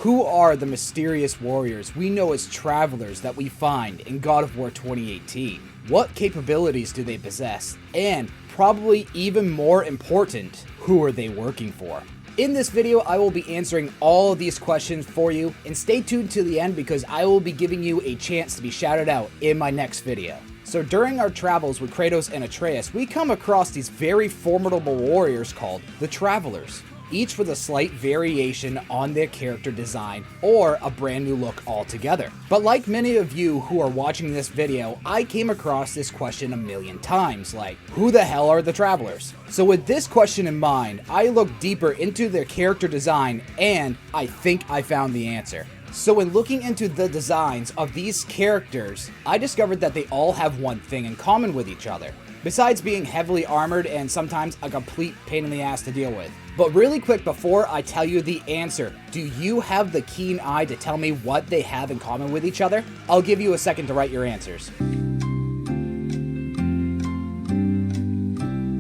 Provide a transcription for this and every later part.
Who are the mysterious warriors we know as travelers that we find in God of War 2018? What capabilities do they possess? And probably even more important, who are they working for? In this video, I will be answering all of these questions for you, and stay tuned to the end because I will be giving you a chance to be shouted out in my next video. So during our travels with Kratos and Atreus, we come across these very formidable warriors called the Travelers, each with a slight variation on their character design or a brand new look altogether. But like many of you who are watching this video, I came across this question a million times, like, who the hell are the Travelers? So with this question in mind, I looked deeper into their character design and I think I found the answer. So in looking into the designs of these characters, I discovered that they all have one thing in common with each other, besides being heavily armored and sometimes a complete pain in the ass to deal with. But really quick before I tell you the answer, do you have the keen eye to tell me what they have in common with each other? I'll give you a second to write your answers.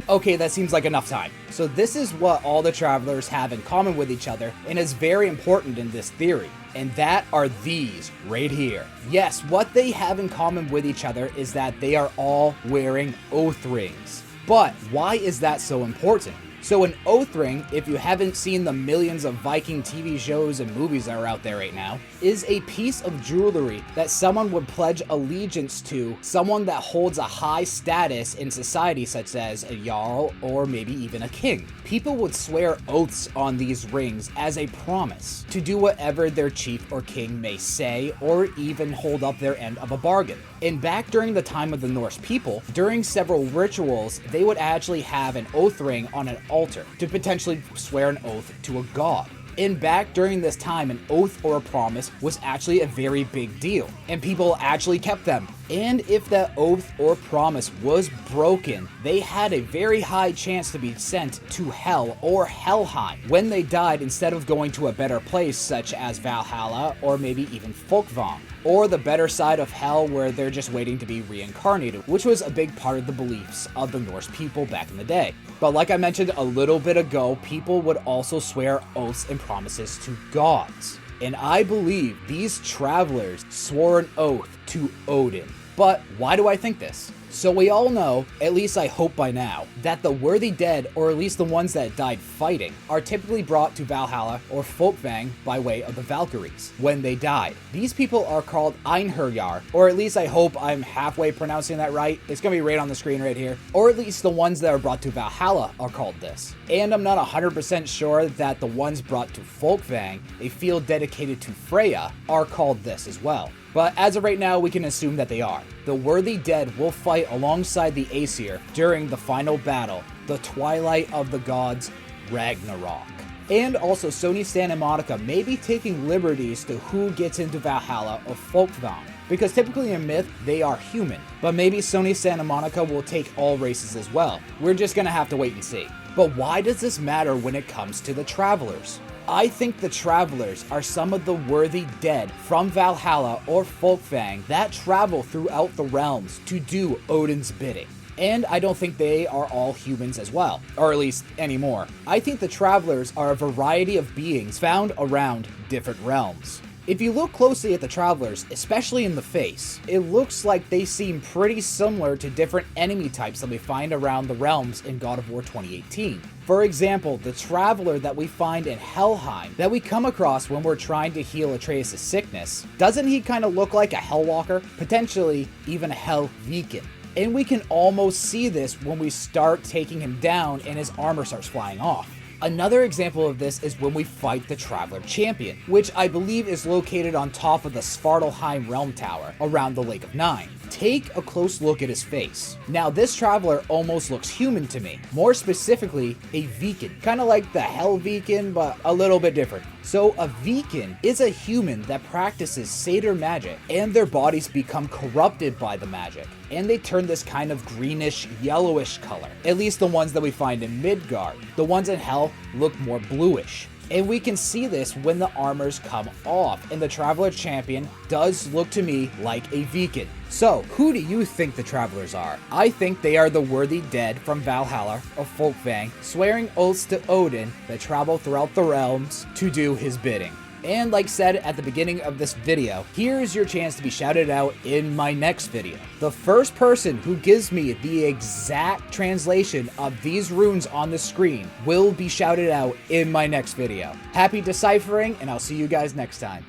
Okay, that seems like enough time. So this is what all the Travelers have in common with each other and is very important in this theory. And that are these right here. Yes, what they have in common with each other is that they are all wearing oath rings. But why is that so important? So an oath ring, if you haven't seen the millions of Viking TV shows and movies that are out there right now, is a piece of jewelry that someone would pledge allegiance to someone that holds a high status in society, such as a jarl or maybe even a king. People would swear oaths on these rings as a promise to do whatever their chief or king may say, or even hold up their end of a bargain. And back during the time of the Norse people, during several rituals, they would actually have an oath ring on an altar to potentially swear an oath to a god. And back during this time, an oath or a promise was actually a very big deal, and people actually kept them. And if that oath or promise was broken, they had a very high chance to be sent to Hell or Helheim when they died, instead of going to a better place such as Valhalla or maybe even Folkvang, or the better side of Hell where they're just waiting to be reincarnated, which was a big part of the beliefs of the Norse people back in the day. But like I mentioned a little bit ago, people would also swear oaths and promises to gods. And I believe these Travelers swore an oath to Odin. But why do I think this? So we all know, at least I hope by now, that the worthy dead, or at least the ones that died fighting, are typically brought to Valhalla or Folkvang by way of the Valkyries when they died. These people are called Einherjar, or at least I hope I'm halfway pronouncing that right. It's gonna be right on the screen right here. Or at least the ones that are brought to Valhalla are called this. And I'm not 100% sure that the ones brought to Folkvang, a field dedicated to Freya, are called this as well. But as of right now, we can assume that they are. The worthy dead will fight alongside the Aesir during the final battle, the Twilight of the Gods, Ragnarok. And also, Sony Santa Monica may be taking liberties to who gets into Valhalla or Folkvang, because typically in myth, they are human. But maybe Sony Santa Monica will take all races as well. We're just gonna have to wait and see. But why does this matter when it comes to the Travelers? I think the Travelers are some of the worthy dead from Valhalla or Folkvang that travel throughout the realms to do Odin's bidding. And I don't think they are all humans as well, or at least anymore. I think the Travelers are a variety of beings found around different realms. If you look closely at the Travelers, especially in the face, it looks like they seem pretty similar to different enemy types that we find around the realms in God of War 2018. For example, the Traveler that we find in Helheim, that we come across when we're trying to heal Atreus' sickness, doesn't he kind of look like a Hellwalker? Potentially even a Hell Viking. And we can almost see this when we start taking him down and his armor starts flying off. Another example of this is when we fight the Traveler Champion, which I believe is located on top of the Svartalfheim Realm Tower around the Lake of Nine. Take a close look at his face. Now this Traveler almost looks human to me, more specifically a Viking, kind of like the Hell Viking, but a little bit different. So a Viking is a human that practices satyr magic, and their bodies become corrupted by the magic, and they turn this kind of greenish, yellowish color. At least the ones that we find in Midgard. The ones in Hell look more bluish. And we can see this when the armors come off, and the Traveler Champion does look to me like a Viking. So, who do you think the Travelers are? I think they are the worthy dead from Valhalla or Folkvang, swearing oaths to Odin that travel throughout the realms to do his bidding. And like said at the beginning of this video, here's your chance to be shouted out in my next video. The first person who gives me the exact translation of these runes on the screen will be shouted out in my next video. Happy deciphering, and I'll see you guys next time.